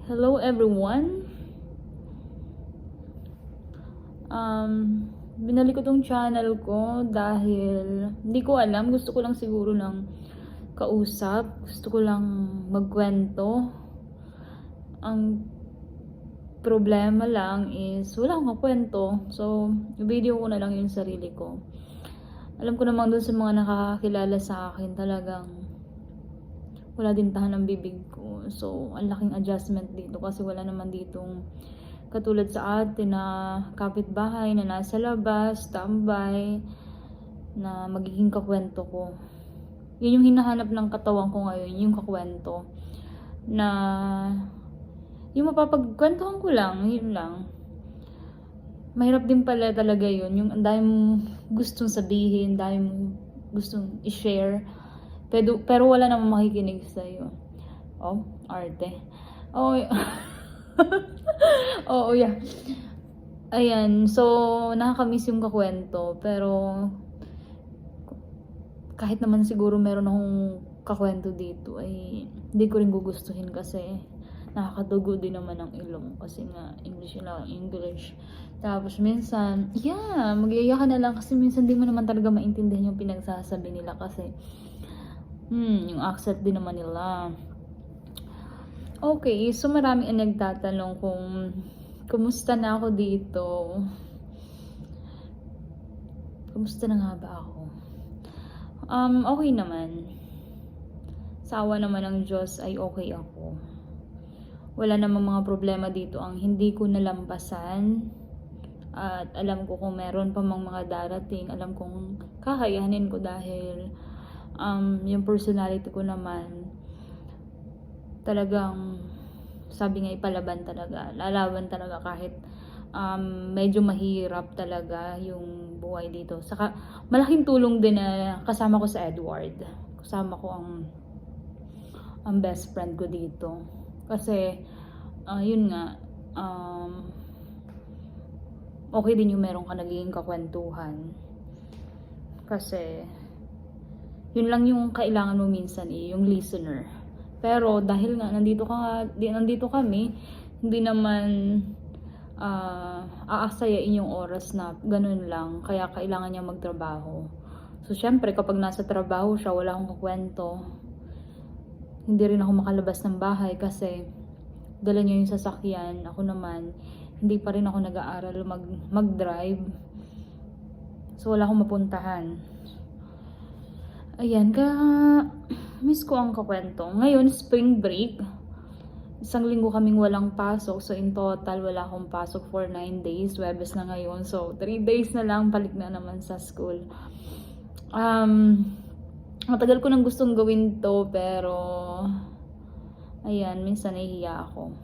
Hello everyone. Binalik ko tong channel ko dahil hindi ko alam, gusto ko lang siguro ng kausap, gusto ko lang magkwento. Ang problema lang is wala akong kwento. So, video ko na lang yung sarili ko. Alam ko naman dun sa mga nakakakilala sa akin, talagang wala din tahan ng bibig ko. So, ang laking adjustment dito kasi wala naman ditong katulad sa atin na kapitbahay na nasa labas, tambay, na magiging kakwento ko. Yun yung hinahanap ng katawan ko ngayon, yung kakwento. Na yung mapapagkwentuhan ko lang, yun lang. Mahirap din pala talaga yun. Yung ang dami mong gustong sabihin, dami mong gustong i-share. Pero wala namang makikinig sa'yo. Oh, arte. Oh, oo, yeah. Ayan, so nakakamiss yung kakwento. Pero kahit naman siguro meron akong kakwento dito, ay hindi ko rin gugustuhin kasi nakakadugo din naman ang ilong. Kasi nga, English lang, English. Tapos minsan, magyaya ka na lang kasi minsan di mo naman talaga maintindihan yung pinagsasabi nila kasi yung accent din naman nila. Okay, so marami ang nagtatanong kung kumusta na ako dito. Kumusta na nga ba ako? Okay naman. Sa awa naman ng Diyos ay okay ako. Wala namang mga problema dito ang hindi ko nalampasan. At alam ko kung meron pa mga darating, alam kong kakayanin ko dahil yung personality ko naman talagang sabi nga ipalaban talaga, lalaban talaga kahit medyo mahirap talaga yung buhay dito. Saka malaking tulong din na kasama ko sa Edward, kasama ko ang best friend ko dito kasi yun nga, okay din yung meron ka naging kakwentuhan kasi yun lang yung kailangan mo minsan yung listener. Pero dahil nga nandito kami, hindi naman aasayain yung oras na ganun lang, kaya kailangan niya magtrabaho. So syempre kapag nasa trabaho siya, wala akong kukwento. Hindi rin ako makalabas ng bahay kasi dala niya yung sasakyan. Ako naman, hindi pa rin ako nag-aaral mag-drive. So wala akong mapuntahan. Ayan, miss ko ang kakwento. Ngayon, spring break. Isang linggo kaming walang pasok. So, in total, wala akong pasok for 9 days. Webes na ngayon. So, 3 days na lang, balik na naman sa school. Matagal ko nang gustong gawin to, pero ayan, minsan nahihiya ako.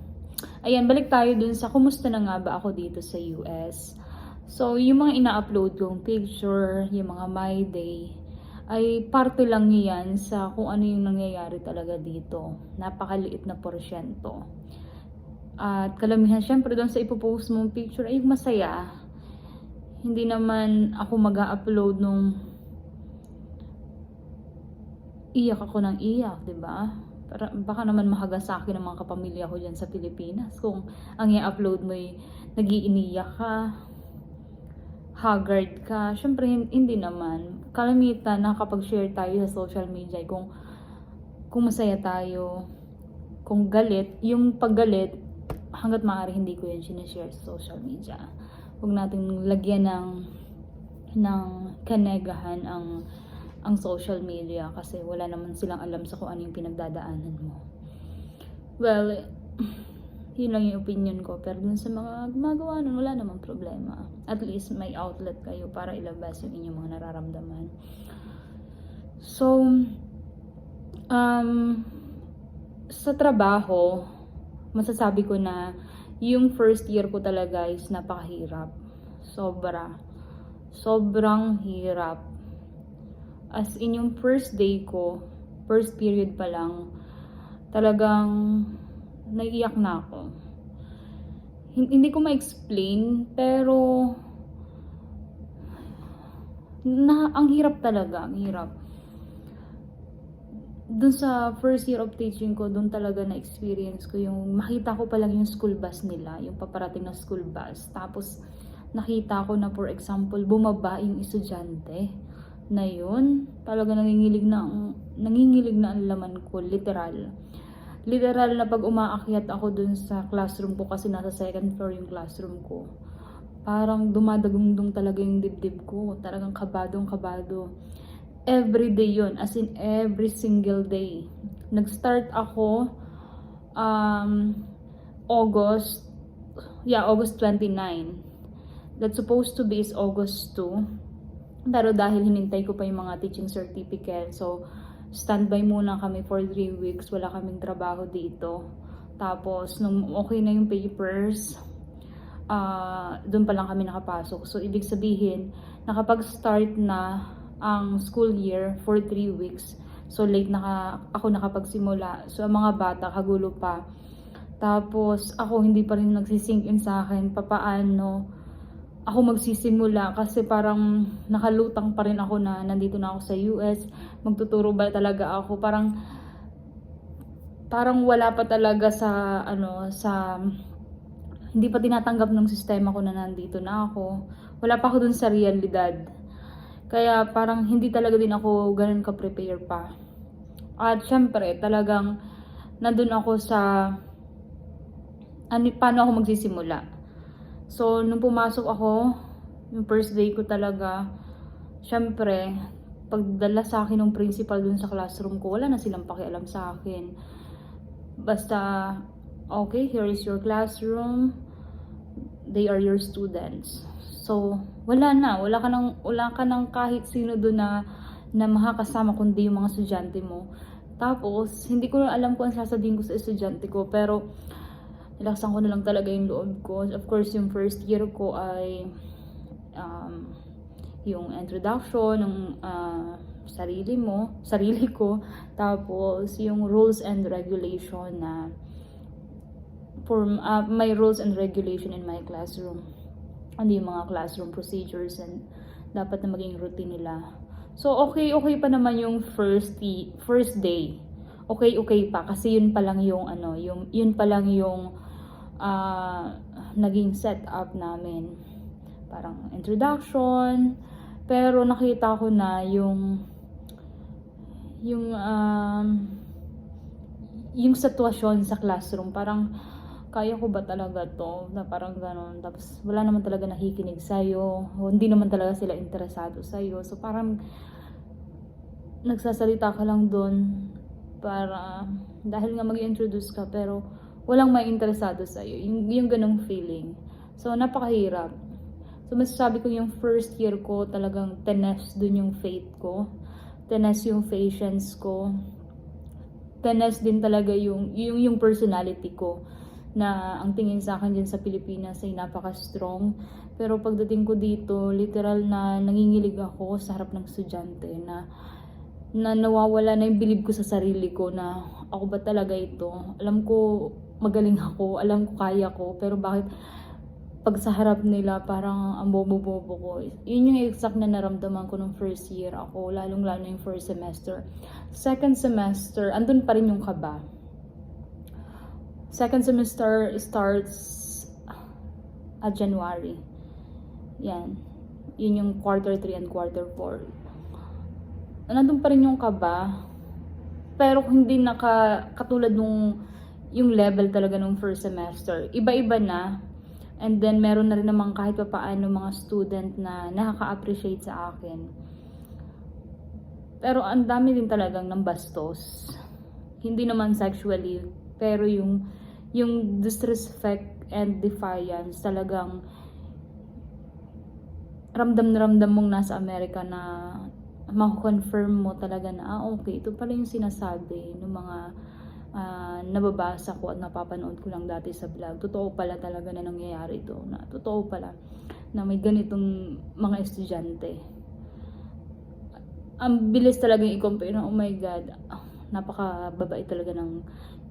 Ayan, balik tayo dun sa kumusta na nga ba ako dito sa US. So, yung mga ina-upload kong picture, yung mga my day, ay parte lang yan sa kung ano yung nangyayari talaga dito. Napakaliit na porsyento. At kalamihan, syempre doon sa ipopost mong picture ay masaya. Hindi naman ako mag-upload nung iyak ako ng iyak, diba? Baka naman mahagasaki ng mga kapamilya ko dyan sa Pilipinas kung ang i-upload mo ay nag-iiniyak ka, haggard ka. Syempre hindi naman. Kalamitan nakakapag-share tayo sa social media kung masaya tayo, kung galit. Yung paggalit, hanggat maaari hindi ko yan sinishare sa social media. Huwag natin lagyan ng kanegahan ang social media kasi wala naman silang alam sa kung ano yung pinagdadaanan mo. Well, yun lang yung opinion ko. Pero dun sa mga gumagawa nun, wala namang problema. At least may outlet kayo para ilabas yung inyong mga nararamdaman. So, sa trabaho, masasabi ko na yung first year ko talaga is napakahirap. Sobrang hirap. As in yung first day ko, first period pa lang, talagang naiiyak na ako. Hindi ko ma-explain, pero ang hirap talaga, ang hirap. dun sa first year of teaching ko, dun talaga na experience ko yung makita ko pa lang yung school bus nila, yung paparating na school bus. Tapos nakita ko na, for example, bumaba yung estudyante na yun. Talaga nangingilig na ang laman ko, literal. Literal na pag umaakyat ako dun sa classroom ko, kasi nasa second floor yung classroom ko, parang dumadagundong talaga yung dibdib ko. Talagang kabadong kabado. Every day yun, as in every single day. Nag-start ako August 29. That's supposed to be is August 2. Pero dahil hinintay ko pa yung mga teaching certificate, so standby muna kami for 3 weeks. Wala kaming trabaho dito. Tapos, nung okay na yung papers, doon pa lang kami nakapasok. So, ibig sabihin, nakapag-start na ang school year for 3 weeks. So, late ako nakapagsimula. So, ang mga bata, kagulo pa. Tapos, ako hindi pa rin nagsisink in sa akin papaano ako magsisimula, kasi parang nakalutang pa rin ako na nandito na ako sa US. Magtuturo ba talaga ako? Parang wala pa talaga sa hindi pa tinatanggap ng sistema ko na nandito na ako. Wala pa ako dun sa realidad. Kaya parang hindi talaga din ako ganun ka-prepare pa. At syempre, talagang nandun ako sa paano ako magsisimula. So, nung pumasok ako, yung first day ko talaga, syempre, pagdala sa akin ng principal dun sa classroom ko, wala na silang pakialam sa akin. Basta, okay, here is your classroom. They are your students. So, wala ka nang kahit sino dun na makakasama kundi yung mga estudyante mo. Tapos, hindi ko alam kung ang sasabihin ko sa estudyante ko, pero nilaksan ko na lang talaga yung loob ko. Of course, yung first year ko ay yung introduction ng sarili ko. Tapos, yung rules and regulation na my rules and regulation in my classroom. Ano yung mga classroom procedures and dapat na maging routine nila. So, okay pa naman yung first day. Okay pa kasi yun pa lang yung naging setup namin. Parang introduction, pero nakita ko na yung sitwasyon sa classroom, parang kaya ko ba talaga to, na parang gano'n. Tapos wala naman talaga nakikinig sa'yo, hindi naman talaga sila interesado sa'yo. So parang nagsasalita ka lang doon para dahil nga mag-introduce ka, pero walang may interesado sa'yo. Yung ganong feeling. So, napakahirap. So, masasabi ko yung first year ko talagang tenest dun yung faith ko. Tenest yung patience ko. Tenest din talaga yung personality ko. Na ang tingin sa akin dyan sa Pilipinas ay napaka-strong. Pero pagdating ko dito, literal na nangingilig ako sa harap ng estudyante na nawawala na yung bilib ko sa sarili ko na ako ba talaga ito? Alam ko magaling ako, alam ko kaya ko, pero bakit pag sa harap nila parang ang bobo-bobo ko? Yun yung exact na naramdaman ko nung first year ako, lalong-lalo yung first semester. Second semester, andun pa rin yung kaba. Second semester starts at January. Yan. Yun yung quarter 3 and quarter 4. Nandun pa rin yung kaba, pero hindi katulad nung yung level talaga nung first semester. Iba-iba na. And then meron na rin naman kahit pa paano mga student na nakaka-appreciate sa akin. Pero ang dami din talagang ng bastos. Hindi naman sexually, pero yung disrespect and defiance talagang ramdam na ramdam mong nasa Amerika na mako-confirm mo talaga na okay, ito pala yung sinasabi ng mga nababasa ko at napapanood ko lang dati sa vlog. Totoo pala talaga na nangyayari ito. Totoo pala na may ganitong mga estudyante. Ang bilis talaga i-compare na, oh my God, napakababait talaga ng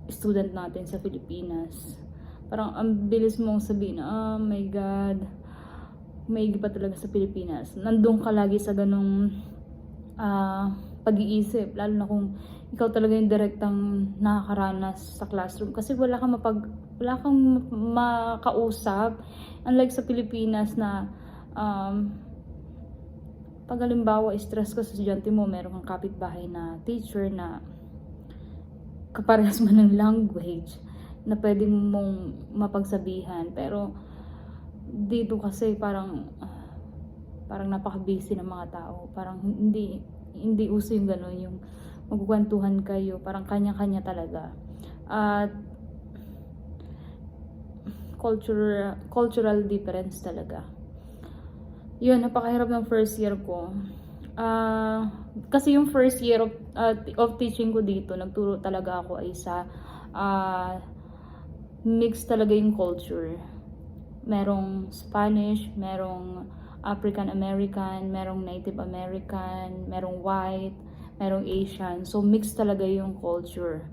student natin sa Pilipinas. Parang ang bilis mong sabihin na, oh my God, may pa talaga sa Pilipinas. Nandun ka lagi sa ganong pag-iisip, lalo na kung ikaw talaga yung direktang nakakaranas sa classroom, kasi wala kang makausap, unlike sa Pilipinas na pag halimbawa stress ka sa estudyante mo, meron kang kapitbahay na teacher na kaparehas man ng language na pwede mong mapagsabihan. Pero dito kasi parang napaka-busy ng mga tao. Parang hindi uso yung gano'n, yung magkukwentuhan kayo, parang kanya-kanya talaga. At cultural difference talaga. Yun, napakahirap ng first year ko. Kasi yung first year of teaching ko dito, nagturo talaga ako ay sa mix talaga yung culture. Merong Spanish, merong African American, merong Native American, merong white, merong Asian. So mix talaga yung culture.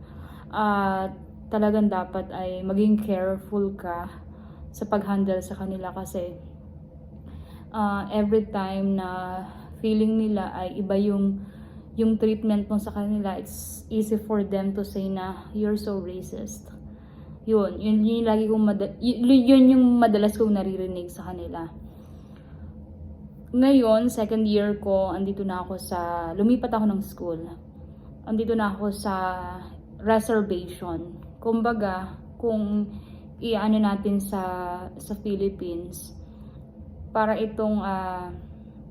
Talagang dapat ay maging careful ka sa pag-handle sa kanila, kasi every time na feeling nila ay iba yung treatment mo sa kanila, it's easy for them to say na you're so racist. Yun yung lagi kong yun yung madalas kong naririnig sa kanila. Ngayon, second year ko, lumipat ako ng school. Andito na ako sa reservation. Kumbaga, kung i-ano natin sa Philippines, para itong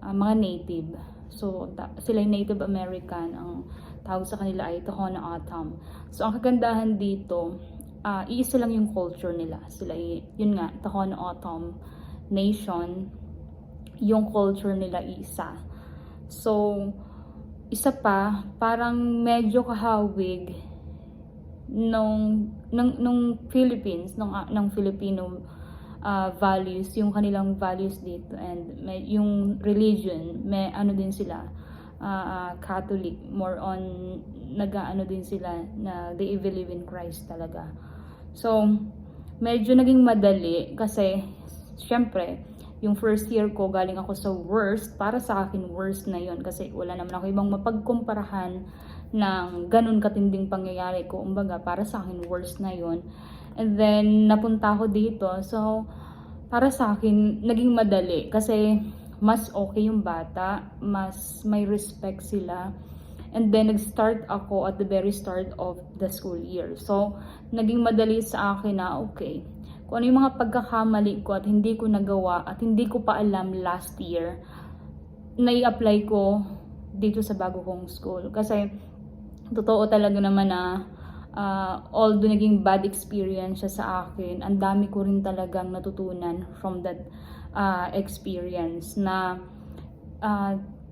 mga native. So, sila yung Native American, ang tawag sa kanila ay Tohono O'odham. So, ang kagandahan dito, iisa lang yung culture nila. Sila, yun nga, Tohono O'odham nation, yung culture nila isa. So, isa pa, parang medyo kahawig nung Philippines, ng Filipino values, yung kanilang values dito, and yung religion, may ano din sila, Catholic, more on nag-ano din sila na they believe in Christ talaga. So medyo naging madali kasi syempre yung first year ko, galing ako sa worst, para sa akin worst na yon, kasi wala naman ako ibang mapagkumparahan ng ganun katinding pangyayari ko. Umbaga, para sa akin worst na yon. And then napunta ako dito, so para sa akin naging madali kasi mas okay yung bata, mas may respect sila. And then nag-start ako at the very start of the school year. So naging madali sa akin na okay, kung ano yung mga pagkakamali ko at hindi ko nagawa at hindi ko pa alam last year, nai-apply ko dito sa bago kong school. Kasi totoo talaga naman na although naging bad experience siya sa akin, ang dami ko rin talagang natutunan from that experience na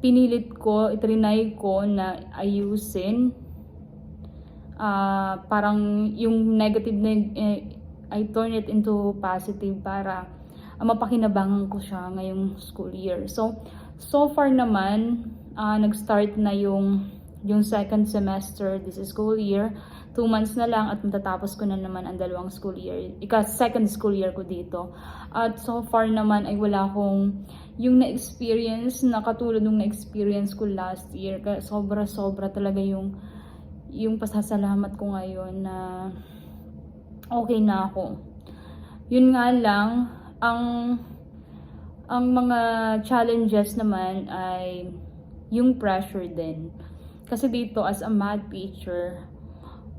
pinilit ko, itrinay ko na ayusin. Parang yung negative na I turn it into positive para mapakinabangan ko siya ngayong school year. So far naman, nag-start na yung second semester this school year. 2 months na lang at matatapos ko na naman ang dalawang school year. Second school year ko dito. At so far naman ay wala akong yung na-experience na katulad ng na-experience ko last year. Kaya sobra talaga yung pasasalamat ko ngayon na okay na ako. Yun nga lang, ang mga challenges naman ay yung pressure din. Kasi dito as a math teacher,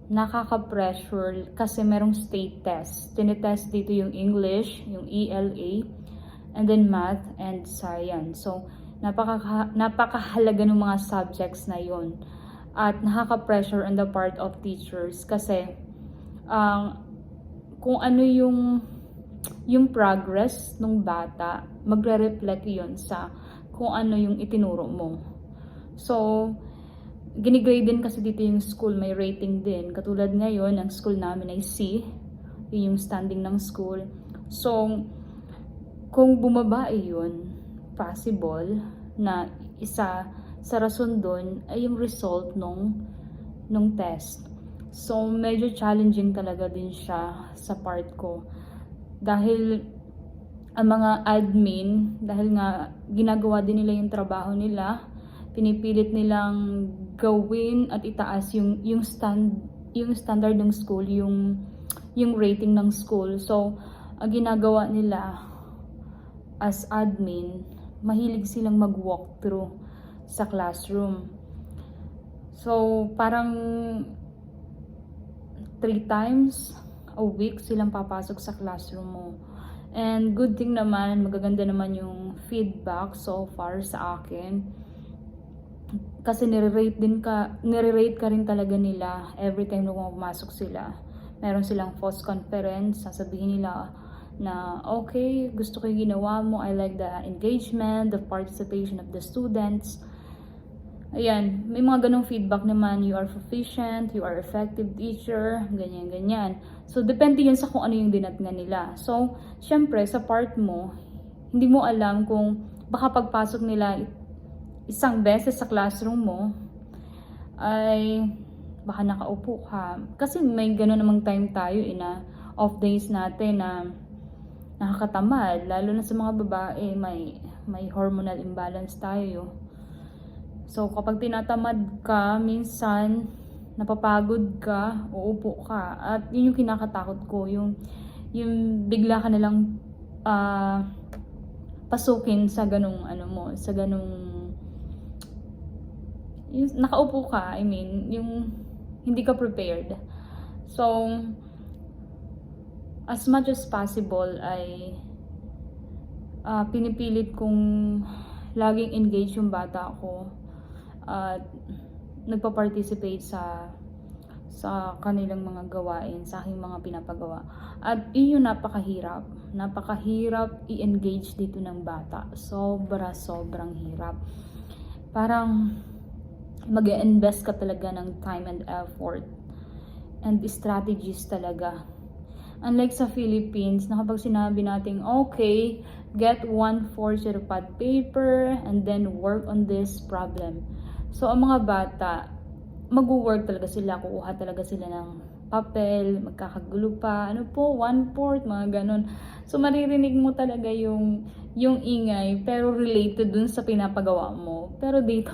nakaka-pressure kasi merong state test. Tinitest dito yung English, yung ELA, and then math and science. So, napakahalaga ng mga subjects na yon. At nakaka-pressure on the part of teachers kasi kung ano yung progress ng bata, magre-reflect yun sa kung ano yung itinuro mo. So, ginigrade din kasi dito yung school, may rating din. Katulad ngayon, ang school namin ay C, yun yung standing ng school. So, kung bumaba yun, possible na isa sa rason doon ay yung result nung test. So, medyo challenging talaga din siya sa part ko. Dahil ang mga admin, dahil nga ginagawa din nila yung trabaho nila, pinipilit nilang gawin at itaas yung standard ng school, yung rating ng school. So ang ginagawa nila as admin, mahilig silang mag-walkthrough sa classroom. So parang 3 times a week silang papasok sa classroom mo. And good thing naman, magaganda naman yung feedback so far sa akin. Kasi nire-rate ka rin talaga nila every time na pumasok sila. Meron silang post conference, sasabihin nila na okay, gusto ko yung ginawa mo, I like the engagement, the participation of the students. Ayan, may mga ganong feedback naman, you are proficient, you are effective teacher, ganyan. So, depende yan sa kung ano yung dinatnan nila. So, syempre, sa part mo, hindi mo alam kung baka pagpasok nila isang beses sa classroom mo, ay baka nakaupo ka. Kasi may ganon namang time tayo na off days natin na nakakatamad. Lalo na sa mga babae, may hormonal imbalance tayo. So, kapag tinatamad ka, minsan, napapagod ka, uupo ka. At yun yung kinakatakot ko, yung bigla ka nalang pasukin sa ganung yung nakaupo ka, yung hindi ka prepared. So, as much as possible ay pinipilit kong laging engage yung bata ko at nagpa-participate sa kanilang mga gawain, sa aking mga pinapagawa. At yun yung napakahirap i-engage dito ng bata. Sobrang hirap. Parang mag-invest ka talaga ng time and effort and strategies talaga. Unlike sa Philippines, na kapag sinabi natin, okay, get 1/4 sheet of pad paper and then work on this problem. So, ang mga bata, mag-work talaga sila, kukuha talaga sila ng papel, magkakagulo pa, 1/4, mga ganon. So, maririnig mo talaga yung ingay, pero related dun sa pinapagawa mo. Pero dito,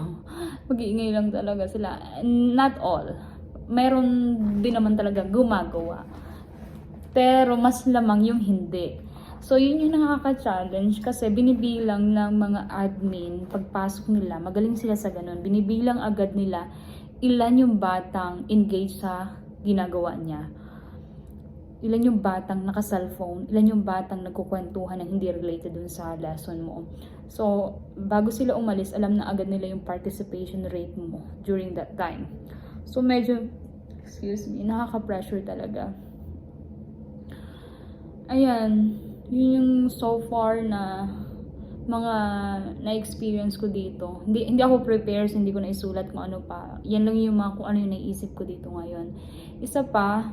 mag-iingay lang talaga sila. Not all. Meron din naman talaga gumagawa. Pero mas lamang yung hindi. So, yun yung nakaka-challenge kasi binibilang ng mga admin pagpasok nila. Magaling sila sa ganun. Binibilang agad nila ilan yung batang engaged sa ginagawa niya. Ilan yung batang naka-cellphone. Ilan yung batang nagkukwentuhan na hindi related dun sa lesson mo. So, bago sila umalis, alam na agad nila yung participation rate mo during that time. So, medyo, nakaka-pressure talaga. Ayan, yun yung so far na mga na-experience ko dito. Hindi ako prepared, hindi ko naisulat kung ano pa. Yan lang yung kung ano yung naisip ko dito ngayon. Isa pa,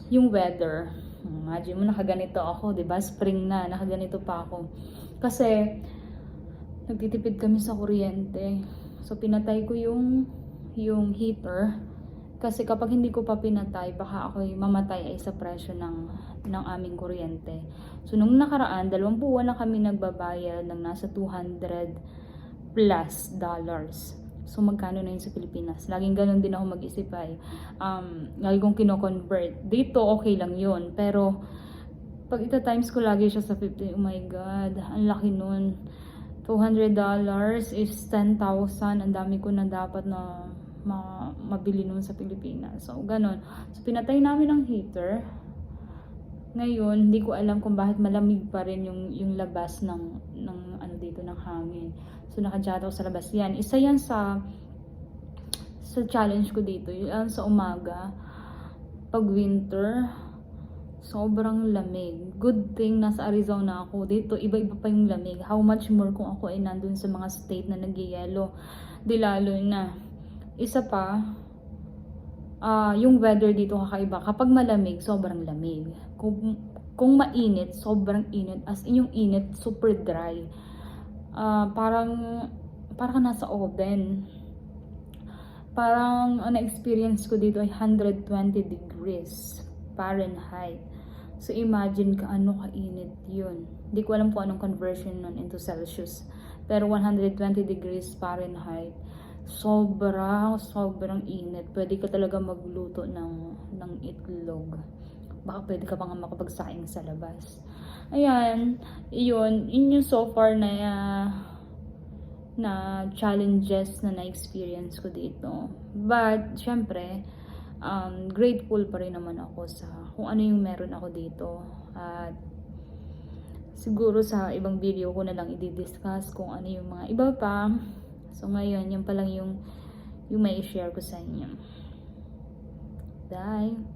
yung weather. Imagine mo, nakaganito ako, 'di ba? Spring na, nakaganito pa ako. Kasi nagtitipid kami sa kuryente. So pinatay ko yung heater. Kasi kapag hindi ko pa pinatay, baka ako'y mamatay ay sa presyo ng aming kuryente. So, nung nakaraan, 2 buwan na kami nagbabayad ng nasa $200 plus. So, magkano na yun sa Pilipinas? Laging ganun din ako mag-isip ay. Lagi kong kino-convert. Dito, okay lang yun. Pero, pag ita-times ko lagi siya sa 50, oh my God, ang laki nun. $200 is 10,000. Ang dami ko na dapat na mabili nun sa Pilipinas. So, ganun. So, pinatay namin ang heater. Ngayon, hindi ko alam kung bakit malamig pa rin yung labas ng dito ng hangin. So, naka-jacket ako sa labas. Yan, isa yan sa challenge ko dito. Yan sa umaga. Pag winter, sobrang lamig. Good thing nasa Arizona ako. Dito, iba-iba pa yung lamig. How much more kung ako ay nandun sa mga state na nagyayelo. Di lalo na. Isa pa, yung weather dito kakaiba. Kapag malamig, sobrang lamig. Kung mainit, sobrang init. As in yung init, super dry. Parang nasa oven. Parang na-experience ko dito ay 120 degrees Fahrenheit. So imagine ka ano kainit yun. Hindi ko alam kung anong conversion nun into Celsius. Pero 120 degrees Fahrenheit. sobrang init. Pwede ka talaga magluto ng itlog. Baka pwede ka pa nga makapagsaing sa labas. Ayan, yun yung so far na challenges na na-experience ko dito. But, syempre, grateful pa rin naman ako sa kung ano yung meron ako dito. At siguro sa ibang video ko na lang i-discuss kung ano yung mga iba pa. So ngayon, yun pa lang yung may share ko sa inyo. Bye!